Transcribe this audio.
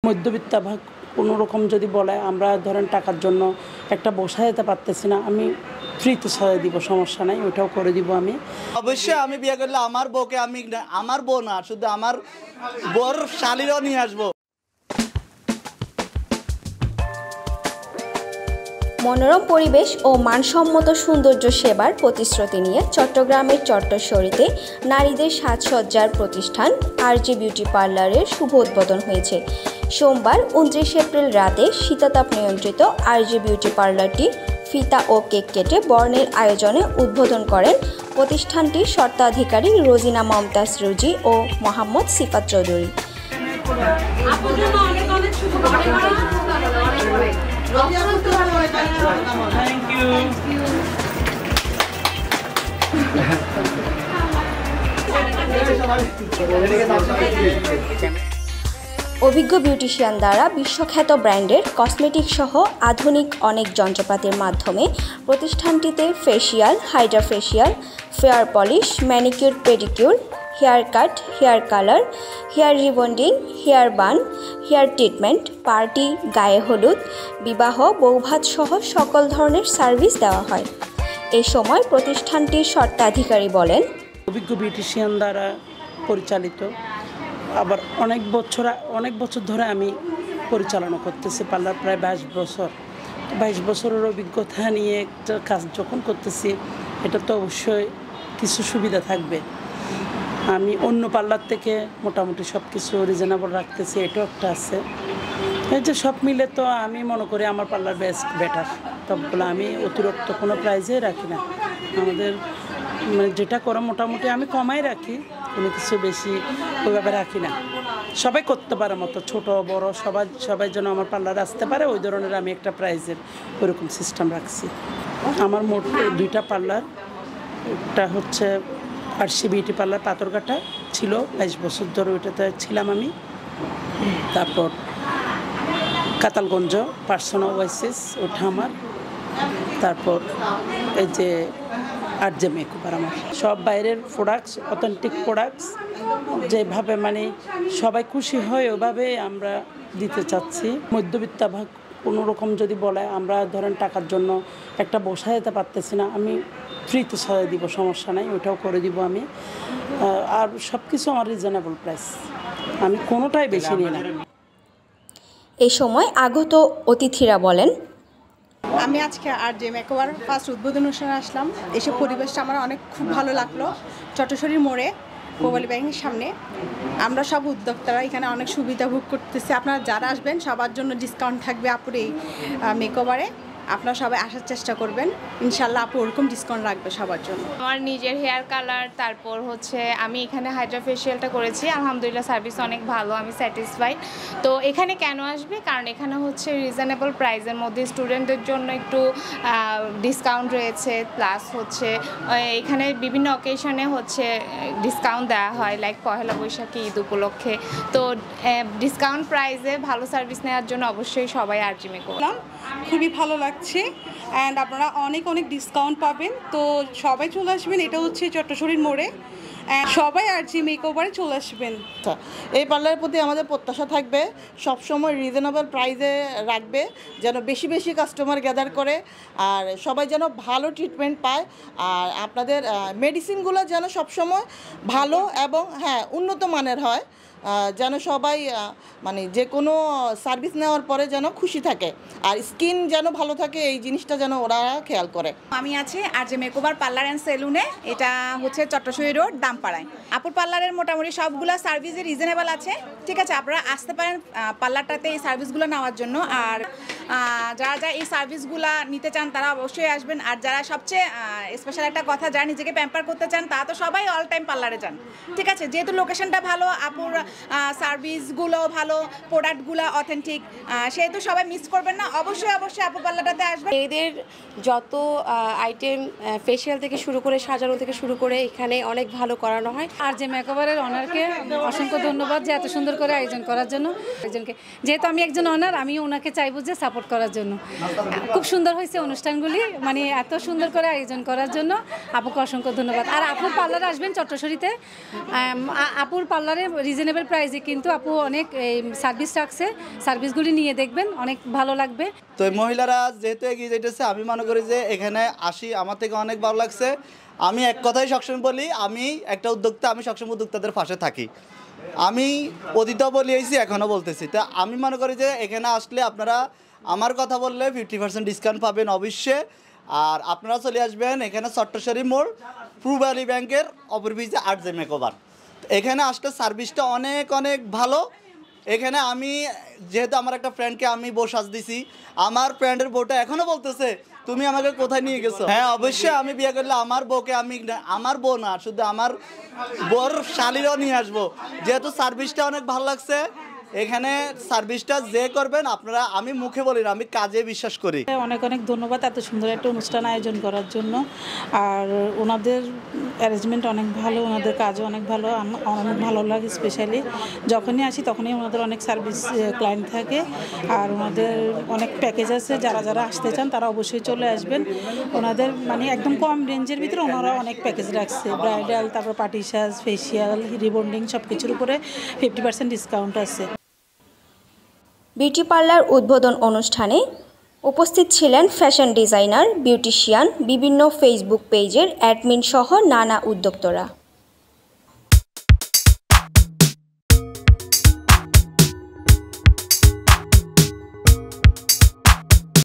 মধ্যবিত্ত ভাগ কোনো রকম যদি বলে আমরা ধরেন টাকার জন্য একটা বসা যেতে পারতেছি না, আমি ফ্রিতে সাজাই দিব, সমস্যা নাই, ওইটাও করে দিব। আমি অবশ্যই আমি বিয়ে করলে আমার বউকে আমি আমার বউ না শুধু আমার বউর শালিরও নিয়ে আসবো। মনোরম পরিবেশ ও মানসম্মত সৌন্দর্য সেবার প্রতিশ্রুতি নিয়ে চট্টগ্রামের চট্টশ্বরীতে নারীদের সাজসজ্জার প্রতিষ্ঠান আরজে বিউটি পার্লারের শুভ উদ্বোধন হয়েছে। সোমবার 29 এপ্রিল রাতে শীতাতাপ নিয়ন্ত্রিত আরজে বিউটি পার্লারটি ফিতা ও কেক কেটে বর্ণের আয়োজনে উদ্বোধন করেন প্রতিষ্ঠানটির স্বত্বাধিকারী রোজিনা মমতাজ রুজি ও মোহাম্মদ সিফাত চৌধুরী। অভিজ্ঞ বিউটিশিয়ান দ্বারা বিশ্বখ্যাত ব্র্যান্ডের কসমেটিক সহ আধুনিক অনেক যন্ত্রপাতির মাধ্যমে প্রতিষ্ঠানটিতে facial, hydra facial, fair polish, manicure pedicure, hair cut, hair colour, hair rebonding, hair bun, hair treatment, party, গায়ে হলুদ, বিবাহ, বৌভাত সহ সকল ধরনের সার্ভিস দেওয়া হয়। এই সময় প্রতিষ্ঠানটির স্বত্বাধিকারী বলেন, অভিজ্ঞ বিউটিশিয়ান দ্বারা পরিচালিত, আবার অনেক বছর ধরে আমি পরিচালনা করতেছি পার্লার, প্রায় 22 বছরের অভিজ্ঞতা নিয়ে একটা কাজ যখন করতেছি, এটা তো অবশ্যই কিছু সুবিধা থাকবে। আমি অন্য পার্লার থেকে মোটামুটি সব কিছু রিজনেবল রাখতেছি, এটাও একটা আছে। এই যে সব মিলে তো আমি মনে করি আমার পার্লার বেটার। তবে আমি অতিরিক্ত কোনো প্রাইজে রাখি না, আমাদের মানে যেটা করে মোটামুটি আমি কমাই রাখি, কোনো কিছু বেশি ওইভাবে রাখি না। সবাই করতে পারে মতো, ছোট বড় সবাই যেন আমার পার্লারে আসতে পারে, ওই ধরনের আমি একটা প্রাইজের ওইরকম সিস্টেম রাখছি। আমার মোট 2টা পার্লার, একটা হচ্ছে আরজে বিউটি পার্লার পাথরঘাটা ছিল 22 বছর ধরে, ওইটাতে ছিলাম আমি। তারপর কাতালগঞ্জ পার্সোনাল ওয়াইসেস, ওটা আমার। তারপর এই যে আরজে মেকওভার, আমার সব বাইরের প্রোডাক্টস, অথেন্টিক প্রোডাক্টস, যেভাবে মানে সবাই খুশি হয় ওইভাবে আমরা দিতে চাচ্ছি। মধ্যবিত্ত ভাগ কোনো রকম যদি বলে আমরা ধরেন টাকার জন্য একটা বসা যেতে পারতেছি না, আমি ফ্রিতে সাজাই দিব, সমস্যা নাই, ওইটাও করে দিব আমি। আর সব কিছু আমার রিজনেবল প্রাইস, আমি কোনোটাই বেশি নিই না। এই সময় আগত অতিথিরা বলেন, আমি আজকে আরজে মেকওভার ফার্স্ট উদ্বোধন অনুষ্ঠানে আসলাম, এসব পরিবেশটা আমার খুব ভালো লাগলো। চট্টশ্বরীর মোড়ে মোবাইল ব্যাংকের সামনে আমরা সব উদ্যোক্তারা এখানে অনেক সুবিধা ভোগ করতেছি। আপনারা যারা আসবেন সবার জন্য ডিসকাউন্ট থাকবে আপুর এই মেকওভারে, আপনারা সবাই আসার চেষ্টা করবেন, ইনশাল্লাহ আপু ওরকম ডিসকাউন্ট রাখবে সবার জন্য। আমার নিজের হেয়ার কালার, তারপর হচ্ছে আমি এখানে হাইড্রা ফেশিয়ালটা করেছি, আলহামদুলিল্লাহ সার্ভিস অনেক ভালো, আমি স্যাটিসফাইড। তো এখানে কেন আসবে, কারণ এখানে হচ্ছে রিজনেবল প্রাইসের মধ্যে স্টুডেন্টদের জন্য একটু ডিসকাউন্ট রয়েছে, প্লাস হচ্ছে এখানে বিভিন্ন অকেশনে হচ্ছে ডিসকাউন্ট দেওয়া হয়, লাইক পহেলা বৈশাখী, ঈদ উপলক্ষে। তো ডিসকাউন্ট প্রাইসে ভালো সার্ভিস নেওয়ার জন্য অবশ্যই সবাই আরজে মেকওভার। খুবই ভালো লাগছে অ্যান্ড আপনারা অনেক ডিসকাউন্ট পাবেন। তো সবাই চলে আসবেন, এটা হচ্ছে চট্টশ্বরীর মোড়ে, সবাই আরজে মেকওভারে চলে আসবেন। এই পার্লারের প্রতি আমাদের প্রত্যাশা থাকবে সবসময় রিজনেবল প্রাইসে রাখবে, যেন বেশি কাস্টমার গ্যাদার করে, আর সবাই যেন ভালো ট্রিটমেন্ট পায়, আর আপনাদের মেডিসিনগুলো যেন সবসময় ভালো এবং উন্নত মানের হয়, যেন সবাই মানে যে কোনো সার্ভিস নেওয়ার পরে যেন খুশি থাকে, আর স্কিন যেন ভালো থাকে, এই জিনিসটা যেন ওরা খেয়াল করে। আমি আছি আরজে মেকওভার পার্লার অ্যান্ড সেলুনে, এটা হচ্ছে চট্টশ্বরী রোড দামপাড়ায়। আপুর পার্লারের মোটামুটি সবগুলো সার্ভিসে রিজনেবল আছে, ঠিক আছে, আপনারা আসতে পারেন পার্লারটাতে এই সার্ভিসগুলো নেওয়ার জন্য। আর যারা এই সার্ভিসগুলো নিতে চান তারা অবশ্যই আসবেন। আর যারা সবচেয়ে স্পেশাল একটা কথা, যারা নিজেকে প্যাম্পার করতে চান তারা তো সবাই অল টাইম পার্লারে যান, ঠিক আছে, যেহেতু লোকেশনটা ভালো, আপুর সার্ভিসগুলো ভালো, প্রোডাক্টগুলো অথেন্টিক, সেহেতু সবাই মিস করবেন না, অবশ্যই আপু পার্লারটাতে আসবেন। এদের যত আইটেম ফেশিয়াল থেকে শুরু করে সাজানো থেকে শুরু করে এখানে অনেক ভালো করানো হয়। আরজে মেকওভারের অনারকে অসংখ্য ধন্যবাদ যে এত সুন্দর করে আয়োজন করার জন্য। একজনকে যেহেতু আমি একজন অনার, আমি ওনাকে চাইবো যে সাপোর্ট করার জন্য। খুব সুন্দর হয়েছে অনুষ্ঠানগুলি, মানে এত সুন্দর করে আয়োজন করার জন্য আপুকে অসংখ্য ধন্যবাদ। আর আপুর পার্লারে আসবেন চট্টশ্বরীতে, আপুর পার্লারে রিজনেবল রিজনেবল প্রাইসে কিন্তু আপু অনেক সার্ভিস রাখছে, সার্ভিসগুলি নিয়ে দেখবেন, অনেক ভালো লাগবে। তো মহিলারা যেহেতু এগিয়ে যেতেছে, আমি মনে করি যে এখানে আসি আমার থেকে অনেক ভালো লাগছে। আমি এক কথাই সবসময় বলি, আমি একটা উদ্যোক্তা, আমি সবসময় উদ্যোক্তাদের পাশে থাকি। আমি অতীতও বলিয়েছি, এখনও বলতেছি। তা আমি মনে করি যে এখানে আসলে আপনারা আমার কথা বললে 50% ডিসকাউন্ট পাবেন অবশ্যই। আর আপনারা চলে আসবেন এখানে চট্টশ্বরী মোড়, পূর্ব ভ্যালি ব্যাংকের ওভারব্রিজে আরজে মেকওভার। এখানে আসলে সার্ভিসটা অনেক অনেক ভালো। এখানে আমি যেহেতু আমার একটা ফ্রেন্ডকে আমি বউ সাজ দিছি, আমার ফ্রেন্ডের বউটা এখনও বলতেছে তুমি আমাকে কোথায় নিয়ে গেছো। হ্যাঁ, অবশ্যই আমি বিয়ে করলে আমার বউকে আমি, আমার বউ না শুধু আমার বউর শালিরও নিয়ে আসবো, যেহেতু সার্ভিসটা অনেক ভালো লাগছে। এখানে সার্ভিসটা যে করবেন আপনারা, আমি মুখে বলি না, আমি কাজে বিশ্বাস করি। অনেক অনেক ধন্যবাদ এত সুন্দর একটা অনুষ্ঠান আয়োজন করার জন্য। আর ওনাদের অ্যারেঞ্জমেন্ট অনেক ভালো, ওনাদের কাজও অনেক ভালো, অনেক ভালো লাগে। স্পেশালি যখনই আসি তখনই ওনাদের অনেক সার্ভিস ক্লায়েন্ট থাকে, আর ওনাদের অনেক প্যাকেজ আছে। যারা যারা আসতে চান তারা অবশ্যই চলে আসবেন। ওনাদের মানে একদম কম রেঞ্জের ভিতরে ওনারা অনেক প্যাকেজ রাখছে, ব্রাইডাল, তারপর পার্টি সাজ, ফেসিয়াল, রিবন্ডিং, সব কিছুর উপরে 50% ডিসকাউন্ট আছে। বিউটি পার্লার উদ্বোধন অনুষ্ঠানে উপস্থিত ছিলেন ফ্যাশন ডিজাইনার, বিউটিশিয়ান, বিভিন্ন ফেসবুক পেজের অ্যাডমিন সহ নানা উদ্যোক্তারা।